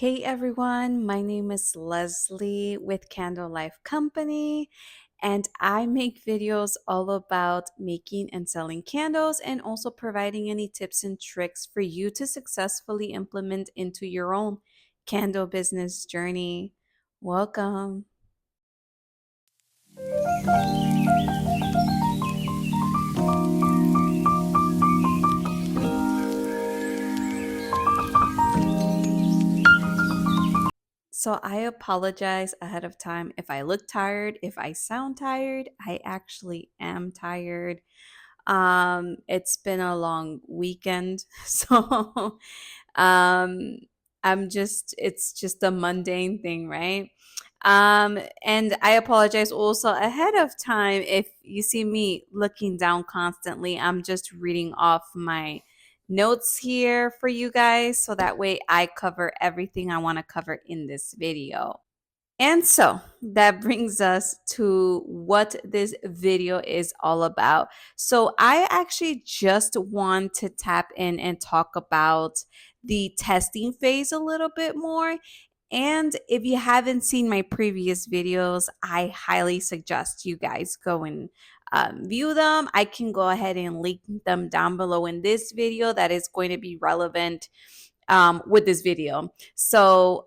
Hey everyone, my name is Leslie with Candle Life Company, and I make videos all about making and selling candles and also providing any tips and tricks for you to successfully implement into your own candle business journey. Welcome. So I apologize ahead of time if I look tired, if I sound tired. I actually am tired. It's been a long weekend, so um it's just a mundane thing, right? And I apologize also ahead of time if you see me looking down constantly. I'm just reading off my notes here for you guys so that way I cover everything I want to cover in this video. And so that brings us to what this video is all about. So I actually just want to tap in and talk about the testing phase a little bit more. And if you haven't seen my previous videos, I highly suggest you guys go and view them. I can go ahead and link them down below in this video that is going to be relevant with this video. So,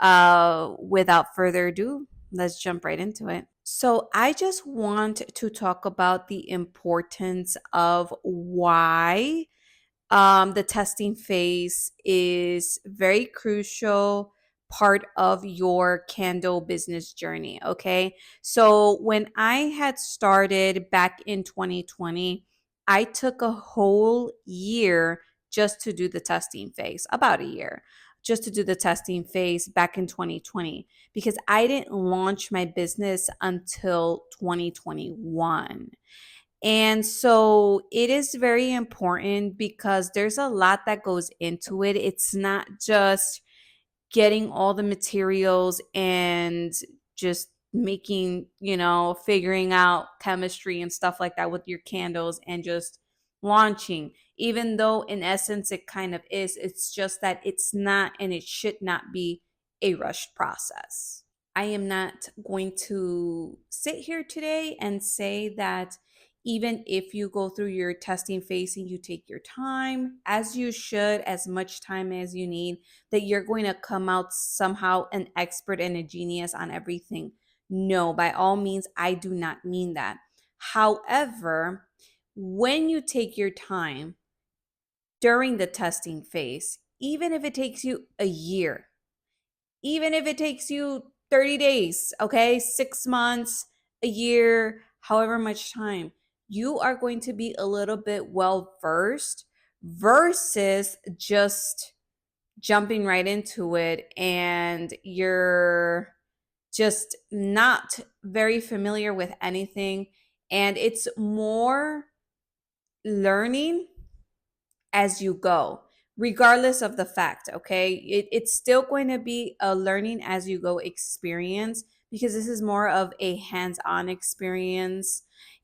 without further ado, let's jump right into it. So, I just want to talk about the importance of why the testing phase is very crucial part of your candle business journey. Okay. So when I had started back in 2020, I took a whole year just to do the testing phase, about a year just to do the testing phase back in 2020 because I didn't launch my business until 2021. And so it is very important because there's a lot that goes into it. It's not just getting all the materials and just making, figuring out chemistry and stuff like that with your candles and just launching. Even though in essence it kind of is, it's just that it's not and it should not be a rushed process. I am not going to sit here today and say that even if you go through your testing phase and you take your time, as you should, as much time as you need, that you're going to come out somehow an expert and a genius on everything. No, by all means, I do not mean that. However, when you take your time during the testing phase, even if it takes you a year, even if it takes you 30 days, okay, 6 months, a year, however much time, you are going to be a little bit well versed versus just jumping right into it and you're just not very familiar with anything. And it's more learning as you go, regardless of the fact, okay? It's still going to be a learning as you go experience because this is more of a hands on experience.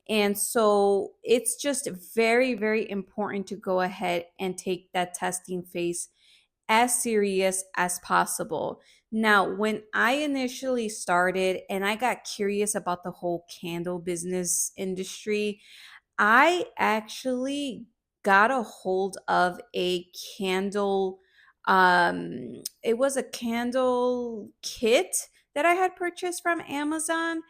And so it's just very, very important to go ahead and take that testing phase as serious as possible. Now, when I initially started and I got curious about the whole candle business industry, I actually got a hold of a candle. It was a candle kit that I had purchased from Amazon.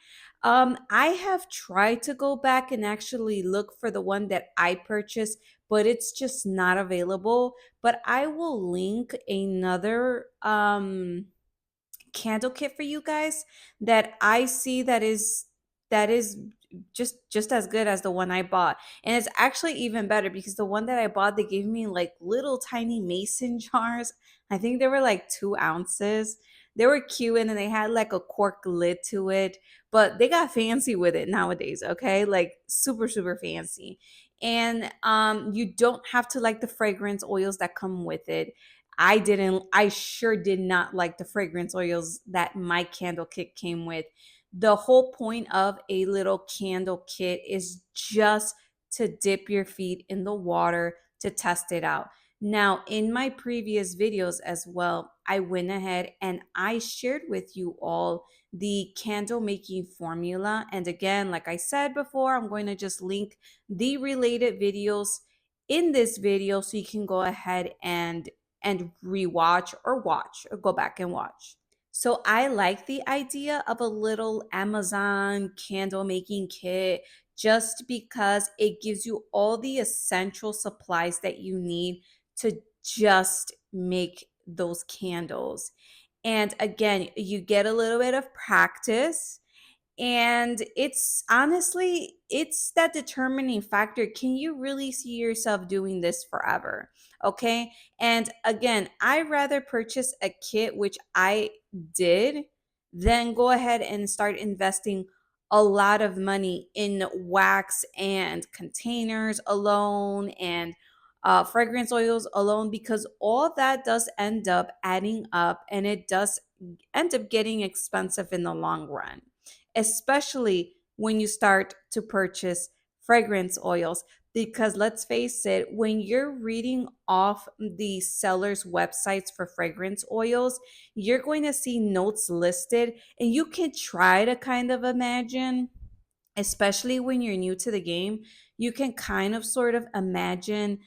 I have tried to go back and actually look for the one that I purchased, but it's just not available. But I will link another candle kit for you guys that I see that is just as good as the one I bought. And it's actually even better because the one that I bought, they gave me like little tiny mason jars. I think they were like 2 ounces. They were cute and then they had like a cork lid to it, but they got fancy with it nowadays, okay? Like super, super fancy. And you don't have to like the fragrance oils that come with it. I sure did not like the fragrance oils that my candle kit came with. The whole point of a little candle kit is just to dip your feet in the water to test it out. Now, in my previous videos as well, I went ahead and I shared with you all the candle making formula. And again, like I said before, I'm going to just link the related videos in this video so you can go ahead and rewatch or watch or go back and watch. So I like the idea of a little Amazon candle making kit just because it gives you all the essential supplies that you need to just make those candles. And again, you get a little bit of practice, and it's honestly, it's that determining factor. Can you really see yourself doing this forever? Okay. And again, I rather purchase a kit, which I did, than go ahead and start investing a lot of money in wax and containers alone and fragrance oils alone, because all that does end up adding up and it does end up getting expensive in the long run, especially when you start to purchase fragrance oils. Because let's face it, when you're reading off the sellers' websites for fragrance oils, you're going to see notes listed, and you can try to kind of imagine, especially when you're new to the game, you can kind of sort of imagine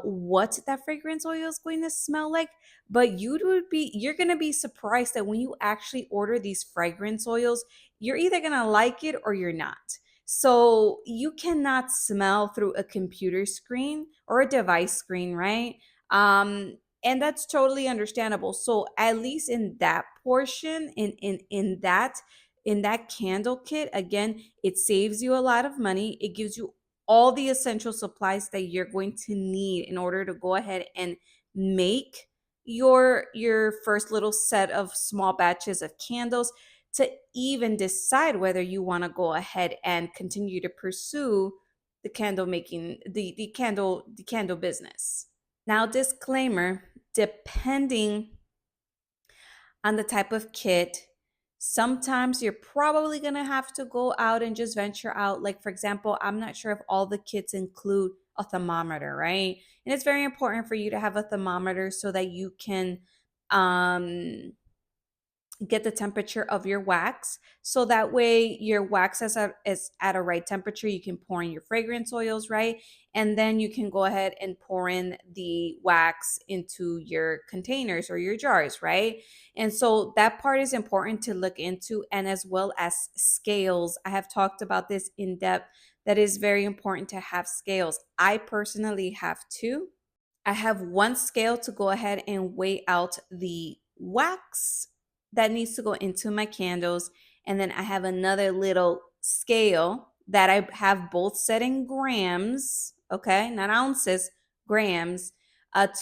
what that fragrance oil is going to smell like. But you're going to be surprised that when you actually order these fragrance oils, you're either going to like it or you're not. So you cannot smell through a computer screen or a device screen, right? And that's totally understandable. So at least in that portion, in that candle kit, again, it saves you a lot of money. It gives you all the essential supplies that you're going to need in order to go ahead and make your first little set of small batches of candles, to even decide whether you want to go ahead and continue to pursue the candle making, the candle business. Now, disclaimer, depending on the type of kit, sometimes you're probably going to have to go out and just venture out. Like, for example, I'm not sure if all the kits include a thermometer, right? And it's very important for you to have a thermometer so that you can um get the temperature of your wax, so that way your wax is at a right temperature. You can pour in your fragrance oils, right? And then you can go ahead and pour in the wax into your containers or your jars, right? And so that part is important to look into, and as well as scales. I have talked about this in depth, that is very important to have scales. I personally have two. I have one scale to go ahead and weigh out the wax that needs to go into my candles. And then I have another little scale that I have both set in grams, okay, not ounces, grams,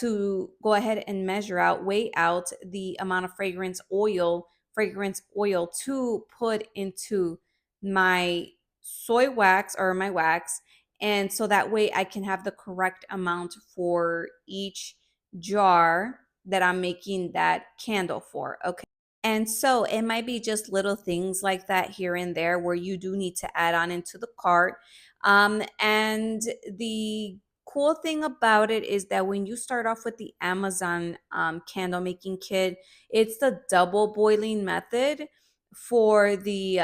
to go ahead and measure out, weigh out the amount of fragrance oil to put into my soy wax or my wax. And so that way I can have the correct amount for each jar that I'm making that candle for. Okay. And so it might be just little things like that here and there where you do need to add on into the cart. And the cool thing about it is that when you start off with the Amazon candle making kit, it's the double boiling method for the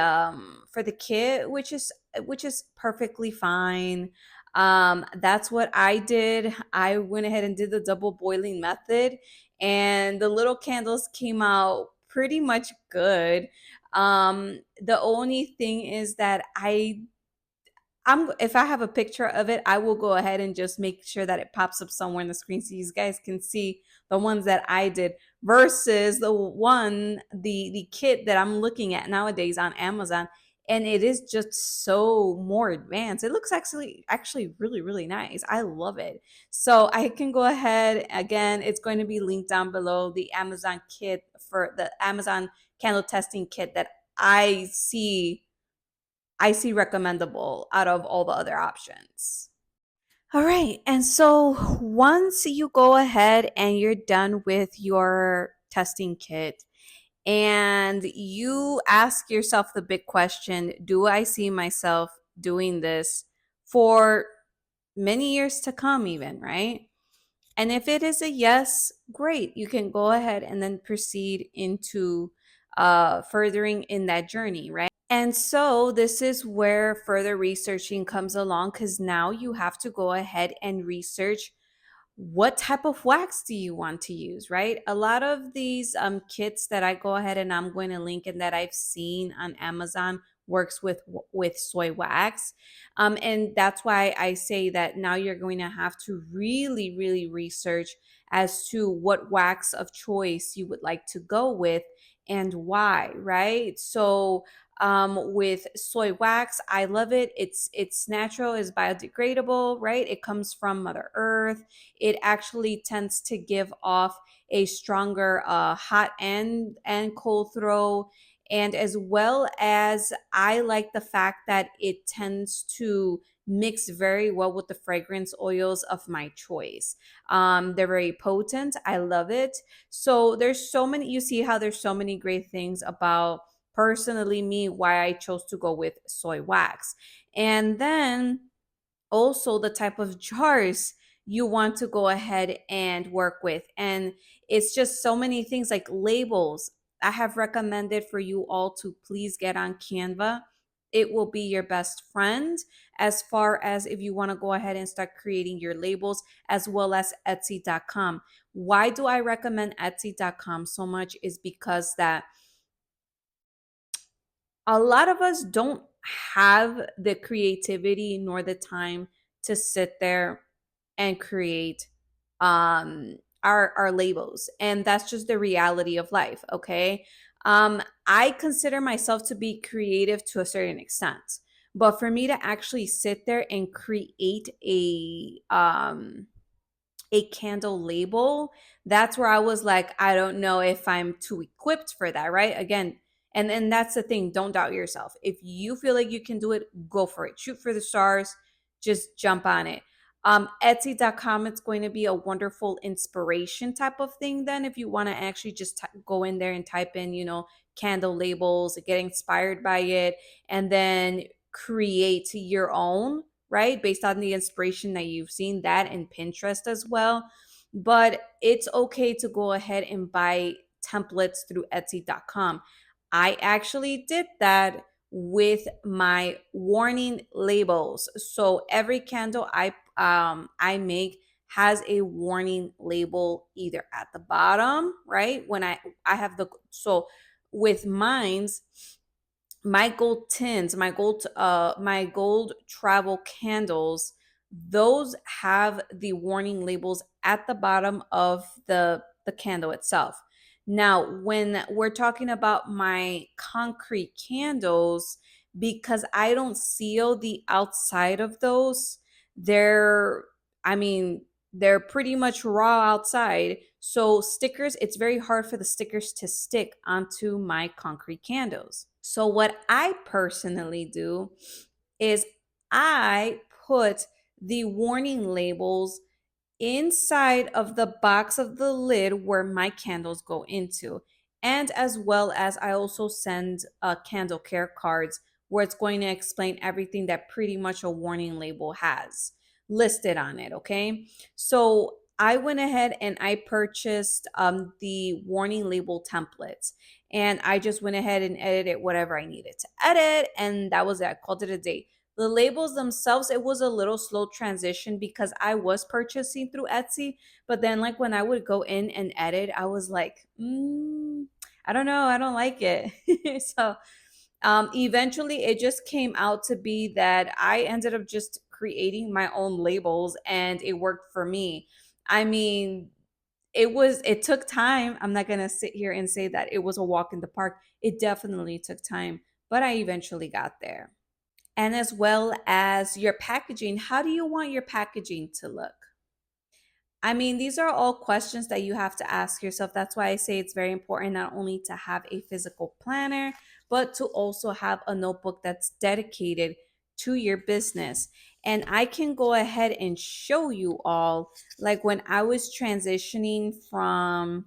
kit, which is perfectly fine. That's what I did. I went ahead and did the double boiling method, and the little candles came out pretty much good. The only thing is that I'm if I have a picture of it, I will go ahead and just make sure that it pops up somewhere in the screen so you guys can see the ones that I did versus the kit that I'm looking at nowadays on Amazon, and it is just so more advanced. It looks actually really really nice. I love it. So I can go ahead again. It's going to be linked down below, the Amazon kit for the Amazon candle testing kit that I see recommendable out of all the other options. All right. And so once you go ahead and you're done with your testing kit and you ask yourself the big question, do I see myself doing this for many years to come, even, right? And if it is a yes, great. You can go ahead and then proceed into furthering in that journey, right? And so this is where further researching comes along because now you have to go ahead and research what type of wax do you want to use, right? A lot of these kits that I go ahead and I'm going to link and that I've seen on Amazon works with soy wax. And that's why I say that now you're going to have to really, really research as to what wax of choice you would like to go with and why, right? So with soy wax, I love it. It's natural, it's biodegradable, right? It comes from Mother Earth. It actually tends to give off a stronger hot and cold throw. And as well as I like the fact that it tends to mix very well with the fragrance oils of my choice. They're very potent. I love it. So there's so many, you see how there's so many great things about personally me why I chose to go with soy wax. And then also the type of jars you want to go ahead and work with. And it's just so many things like labels. I have recommended for you all to please get on Canva. It will be your best friend as far as if you want to go ahead and start creating your labels, as well as Etsy.com. Why do I recommend Etsy.com so much is because that a lot of us don't have the creativity nor the time to sit there and create our labels, and that's just the reality of life. Okay, I consider myself to be creative to a certain extent, but for me to actually sit there and create a candle label, that's where I was like, I don't know if I'm too equipped for that, right? Again, and then that's the thing, don't doubt yourself. If you feel like you can do it, go for it. Shoot for the stars, just jump on it. Etsy.com, it's going to be a wonderful inspiration type of thing. Then, if you want to actually just go in there and type in, candle labels, get inspired by it, and then create your own, right? Based on the inspiration that you've seen that in Pinterest as well. But it's okay to go ahead and buy templates through Etsy.com. I actually did that with my warning labels. So every candle I make has a warning label either at the bottom, right? When I have the so with mine's my gold tins, my gold travel candles, those have the warning labels at the bottom of the candle itself. Now, when we're talking about my concrete candles, because I don't seal the outside of those, they're I mean, they're pretty much raw outside. So stickers, it's very hard for the stickers to stick onto my concrete candles. So, what I personally do is I put the warning labels inside of the box of the lid where my candles go into. And as well as I also send candle care cards where it's going to explain everything that pretty much a warning label has listed on it. Okay. So I went ahead and I purchased the warning label templates, and I just went ahead and edited whatever I needed to edit. And that was it. I called it a day. The labels themselves, it was a little slow transition because I was purchasing through Etsy, but then like when I would go in and edit, I was like, I don't know, I don't like it. So eventually it just came out to be that I ended up just creating my own labels and it worked for me. I mean, it took time. I'm not going to sit here and say that it was a walk in the park. It definitely took time, but I eventually got there. And as well as your packaging, how do you want your packaging to look? I mean, these are all questions that you have to ask yourself. That's why I say it's very important not only to have a physical planner, but to also have a notebook that's dedicated to your business. And I can go ahead and show you all, like when I was transitioning from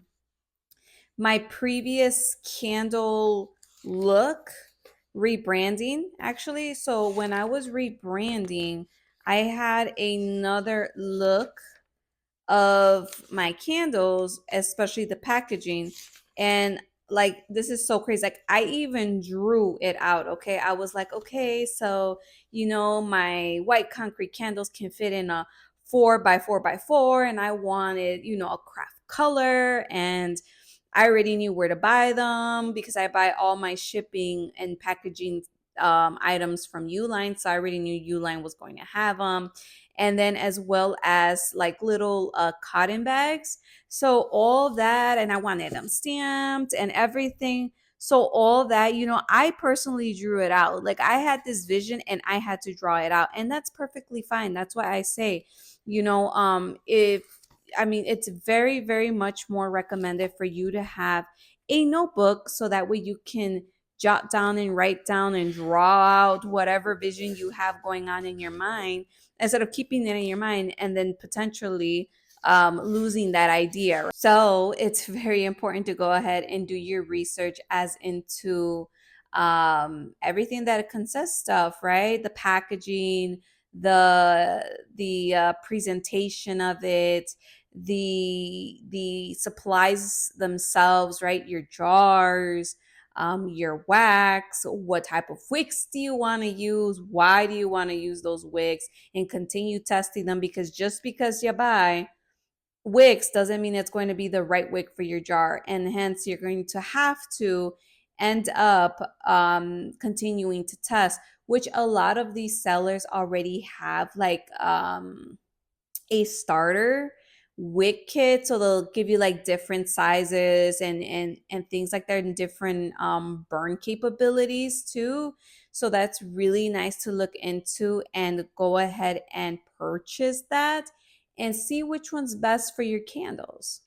my previous candle look, rebranding actually. So when I was rebranding, I had another look of my candles, especially the packaging. And like, this is so crazy. Like, I even drew it out. Okay. I was like, okay, so, my white concrete candles can fit in a 4 by 4 by 4. And I wanted, a craft color. And I already knew where to buy them because I buy all my shipping and packaging items from Uline. So I already knew Uline was going to have them. And then, as well as like little cotton bags. So all that, and I wanted them stamped and everything. So all that, I personally drew it out. Like, I had this vision and I had to draw it out. And that's perfectly fine. That's why I say, if I mean, it's very, very much more recommended for you to have a notebook so that way you can jot down and write down and draw out whatever vision you have going on in your mind, instead of keeping it in your mind and then potentially losing that idea. So it's very important to go ahead and do your research as into everything that it consists of, right? The packaging, the presentation of it, the supplies themselves, right? Your jars, your wax, what type of wicks do you want to use, why do you want to use those wicks, and continue testing them, because just because you buy wicks doesn't mean it's going to be the right wick for your jar, and hence you're going to have to end up continuing to test, which a lot of these sellers already have, like a starter wick kit, so they'll give you like different sizes and things like that, and different burn capabilities too. So that's really nice to look into and go ahead and purchase that and see which one's best for your candles.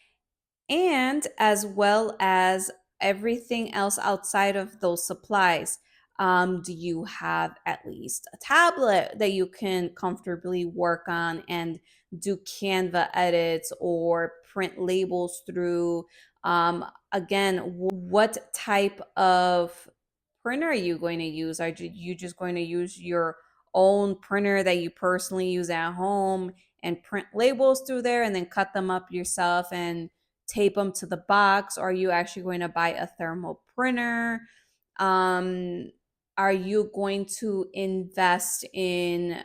And as well as everything else outside of those supplies, do you have at least a tablet that you can comfortably work on and do Canva edits or print labels through? Again, what type of printer are you going to use? Are you just going to use your own printer that you personally use at home and print labels through there and then cut them up yourself and tape them to the box? Or are you actually going to buy a thermal printer? Um, are you going to invest in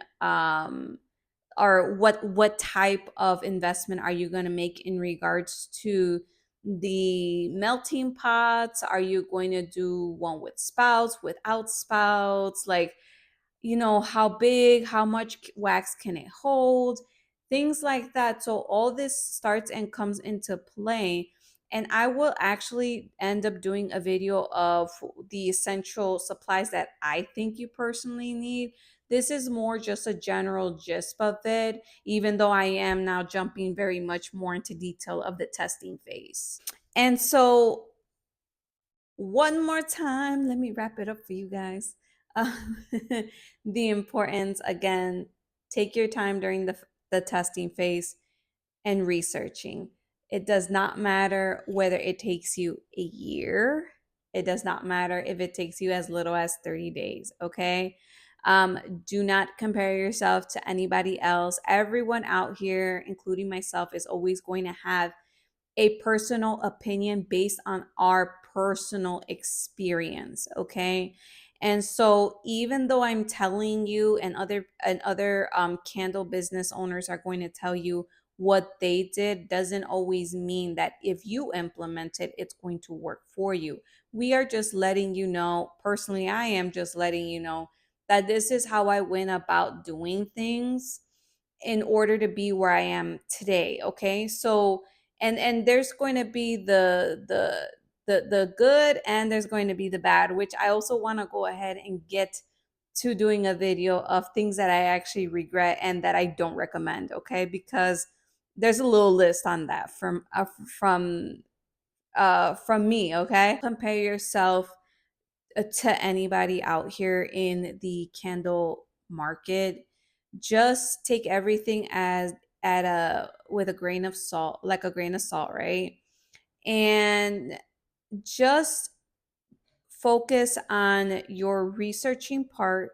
or what type of investment are you going to make in regards to the melting pots? Are you going to do one with spouts, without spouts? Like, how big, how much wax can it hold, things like that. So all this starts and comes into play. And I will actually end up doing a video of the essential supplies that I think you personally need. This is more just a general gist of it, even though I am now jumping very much more into detail of the testing phase. And so, one more time, let me wrap it up for you guys. Um, the importance, again, take your time during the testing phase and researching. It does not matter whether it takes you a year. It does not matter if it takes you as little as 30 days, okay? Do not compare yourself to anybody else. Everyone out here, including myself, is always going to have a personal opinion based on our personal experience, okay? And so, even though I'm telling you, and other candle business owners are going to tell you what they did, doesn't always mean that if you implement it, it's going to work for you. We are just letting you know, personally, I am just letting you know that this is how I went about doing things in order to be where I am today. Okay. So, and there's going to be the good, and there's going to be the bad, which I also want to go ahead and get to doing a video of things that I actually regret and that I don't recommend. Okay. Because there's a little list on that from me. Okay. Compare yourself to anybody out here in the candle market. Just take everything as at a with a grain of salt, like a grain of salt, right? And just focus on your researching part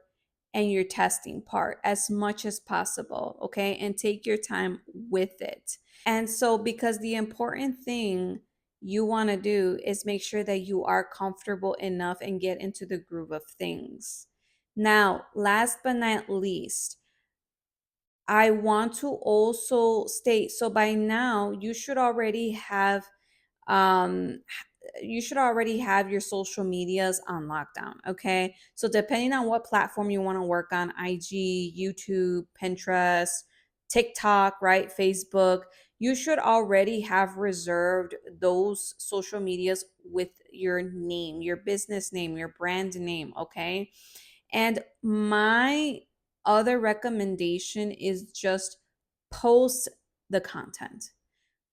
and your testing part as much as possible, okay? And take your time with it. And so, because the important thing you want to do is make sure that you are comfortable enough and get into the groove of things. Now, last but not least, I want to also state, so by now you should already have um your social medias on lockdown, okay? So depending on what platform you want to work on, IG, YouTube, Pinterest, TikTok, right, Facebook, you should already have reserved those social medias with your name, your business name, your brand name, okay? And my other recommendation is just post the content.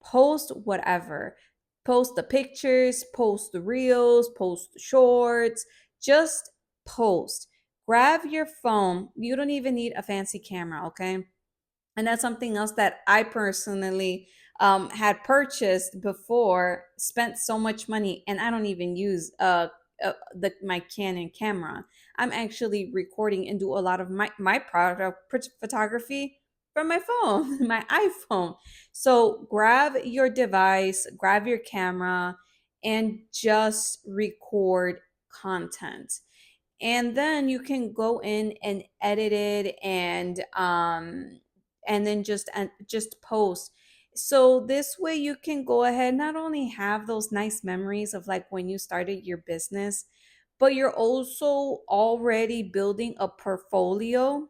Post whatever. Post the pictures, post the reels, post the shorts, just post. Grab your phone. You don't even need a fancy camera, okay? And that's something else that I personally had purchased before, spent so much money, and I don't even use my Canon camera. I'm actually recording and do a lot of my product photography from my phone, my iPhone. So grab your device, grab your camera, and just record content, and then you can go in and edit it, and then just post. So this way you can go ahead, not only have those nice memories of like when you started your business, but you're also already building a portfolio.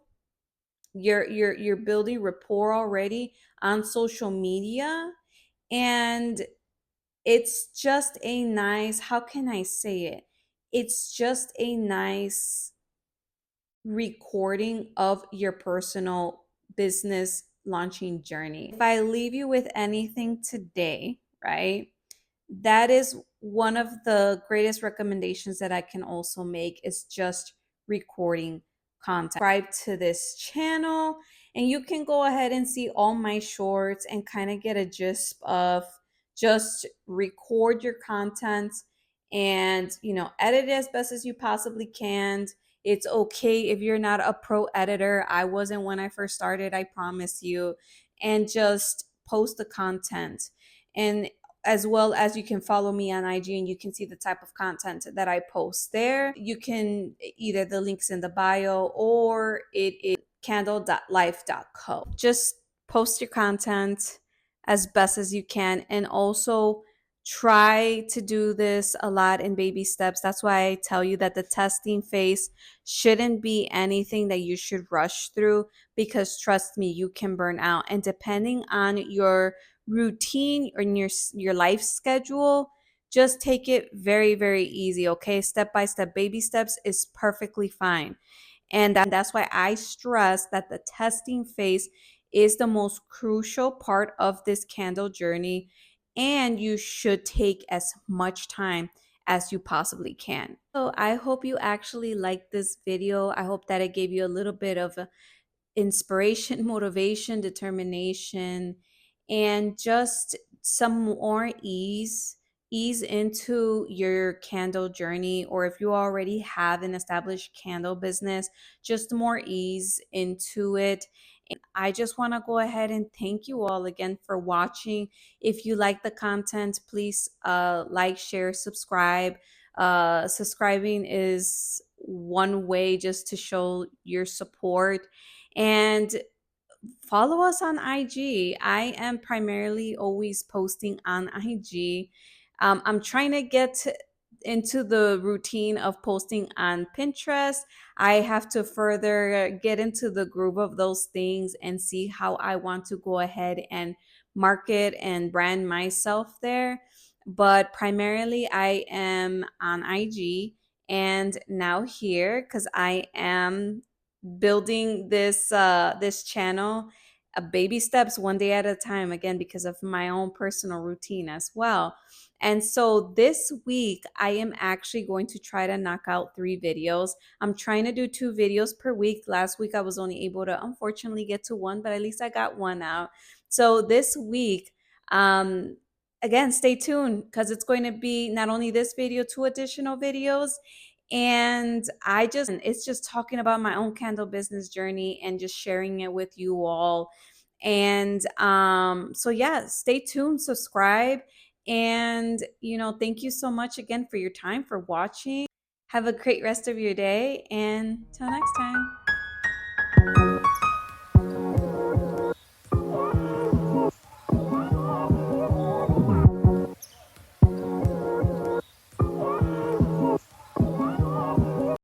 You're building rapport already on social media, and it's just a nice, how can I say it, it's just a nice recording of your personal business launching journey. If I leave you with anything today, right? That is one of the greatest recommendations that I can also make, is just recording content. Subscribe to this channel, and you can go ahead and see all my shorts and kind of get a gist of just record your content, and edit it as best as you possibly can. It's okay if you're not a pro editor. I wasn't when I first started, I promise you. And just post the content. And as well as, you can follow me on IG and you can see the type of content that I post there. You can, either the links in the bio or it is candle.life.co. Just post your content as best as you can, and also try to do this a lot in baby steps. That's why I tell you that the testing phase shouldn't be anything that you should rush through, because trust me, you can burn out. And depending on your routine or in your life schedule, just take it very, very easy, okay? Step by step, baby steps is perfectly fine. And that's why I stress that the testing phase is the most crucial part of this candle journey, and you should take as much time as you possibly can. So I hope you actually liked this video. I hope that it gave you a little bit of inspiration, motivation, determination, and just some more ease into your candle journey. Or if you already have an established candle business, just more ease into it. And I just want to go ahead and thank you all again for watching. If you like the content, please like, share, subscribe. Subscribing is one way just to show your support, and follow us on IG. I am primarily always posting on IG. I'm trying to get into the routine of posting on Pinterest. I have to further get into the groove of those things and see how I want to go ahead and market and brand myself there. But primarily, I am on IG and now here, because I am building this channel, baby steps, one day at a time, again because of my own personal routine as well. And so this week I am actually going to try to knock out 3 videos. I'm trying to do 2 videos per week. Last week I was only able to unfortunately get to one, but at least I got one out. So this week, again, stay tuned, because it's going to be not only this video, 2 additional videos, And it's just talking about my own candle business journey and just sharing it with you all. And so yeah, stay tuned, subscribe, and thank you so much again for your time, for watching. Have a great rest of your day, and till next time.